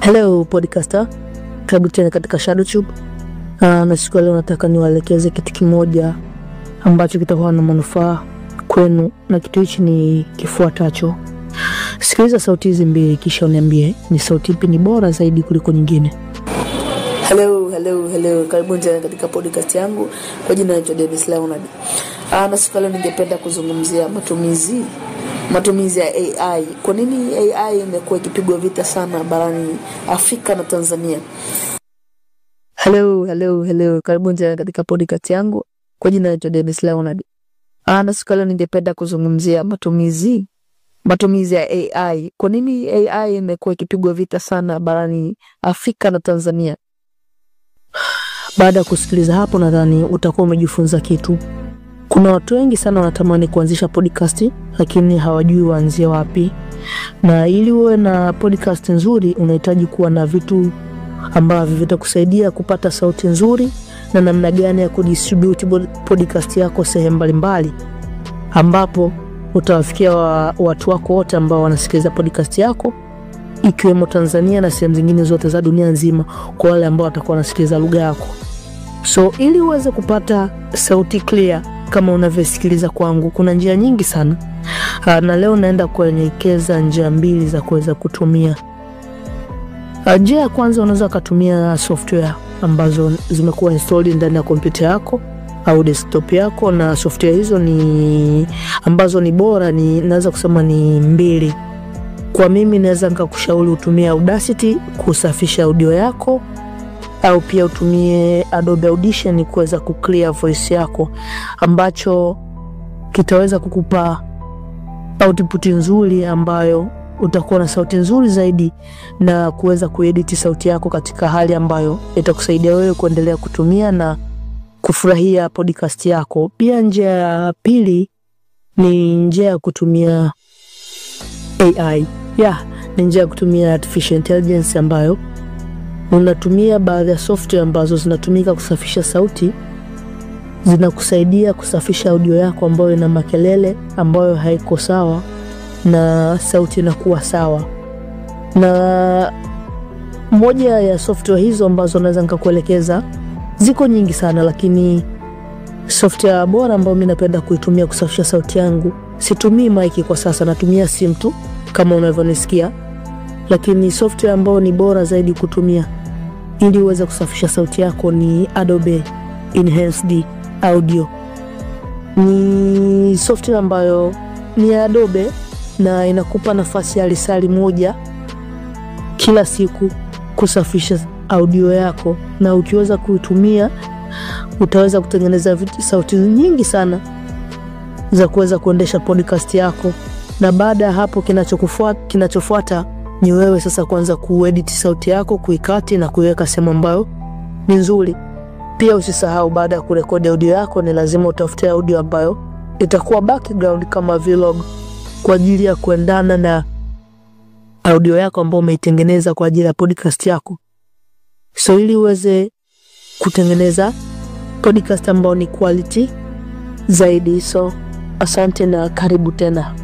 Hello podcaster, karibu tena katika ShadowTube. Na siku leo nataka niwaelekeze kitu kimoja ambacho kitakuwa na manufaa kwenu, na kitu hichi ni kifuatacho. Sikiliza sauti hizi mbili kisha uniambie ni sauti ipi ni bora zaidi kuliko nyingine. Hello, karibu tena katika podcast yangu. Kwa jina naitwa Dennis Leonard. Na siku leo ningependa kuzungumzia matumizi ya AI. Kwa nini AI imekuwa ikipigwa vita sana barani Afrika na Tanzania? Hello, karibu tena katika podcast yangu. Kwa jina naitwa Dennis Leonard. Na siku leo ningependa kuzungumzia matumizi ya AI. Kwa nini AI imekuwa ikipigwa vita sana barani Afrika na Tanzania? Baada ya kusikiliza hapo, nadhani utakuwa umejifunza kitu. Kuna watu wengi sana wanatamani kuanzisha podcast lakini hawajui waanzie wapi. Na ili uwe na podcast nzuri unahitaji kuwa na vitu ambavyo vitakusaidia kupata sauti nzuri na namna gani ya kudistribute podcast yako sehemu mbalimbali, ambapo utawafikia watu wako wote ambao wanasikiliza podcast yako, ikiwemo Tanzania na sehemu zingine zote za dunia nzima, kwa wale ambao watakuwa wanasikiliza lugha yako. So ili uweze kupata sauti clear kama unavyosikiliza kwangu, kuna njia nyingi sana. Na leo naenda kuelekeza njia mbili za kuweza kutumia. Njia ya kwanza, unaweza kutumia software ambazo zimekuwa installed ndani ya kompyuta yako au desktop yako, na software hizo ambazo ni bora, naweza kusema ni mbili. Kwa mimi naweza nikakushauri utumie Audacity kusafisha audio yako, au pia utumie Adobe Audition kuweza kuclear voice yako, ambacho kitaweza kukupa output nzuri ambayo utakuwa na sauti nzuri zaidi na kuweza kuedit sauti yako katika hali ambayo itakusaidia wewe kuendelea kutumia na kufurahia podcast yako. Pia njia ya pili ni njia ya kutumia AI. Ni njia ya kutumia artificial intelligence, ambayo unatumia baadhi ya software ambazo zinatumika kusafisha sauti, zinakusaidia kusafisha audio yako ambayo ina makelele ambayo haiko sawa na sauti inakuwa sawa. Na moja ya software hizo ambazo naweza nikakuelekeza, ziko nyingi sana, lakini software bora ambayo mimi napenda kuitumia kusafisha sauti yangu, situmii mic kwa sasa, natumia simu tu kama unavyonisikia, lakini software ambayo ni bora zaidi kutumia ili uweze kusafisha sauti yako ni Adobe Enhanced Audio. Ni software ambayo ni Adobe na inakupa nafasi ya risali moja kila siku kusafisha audio yako, na ukiweza kuitumia utaweza kutengeneza sauti nyingi sana za kuweza kuendesha podcast yako. Na baada ya hapo, kinachofuata ni wewe sasa kuanza kuedit sauti yako, kuikati na kuiweka sehemu ambayo ni nzuri. Pia usisahau, baada ya kurekodi audio yako, ni lazima utafute audio ambayo itakuwa background kama vlog, kwa ajili ya kuendana na audio yako ambayo umeitengeneza kwa ajili ya podcast yako. So ili uweze kutengeneza podcast ambayo ni quality zaidi. So asante na karibu tena.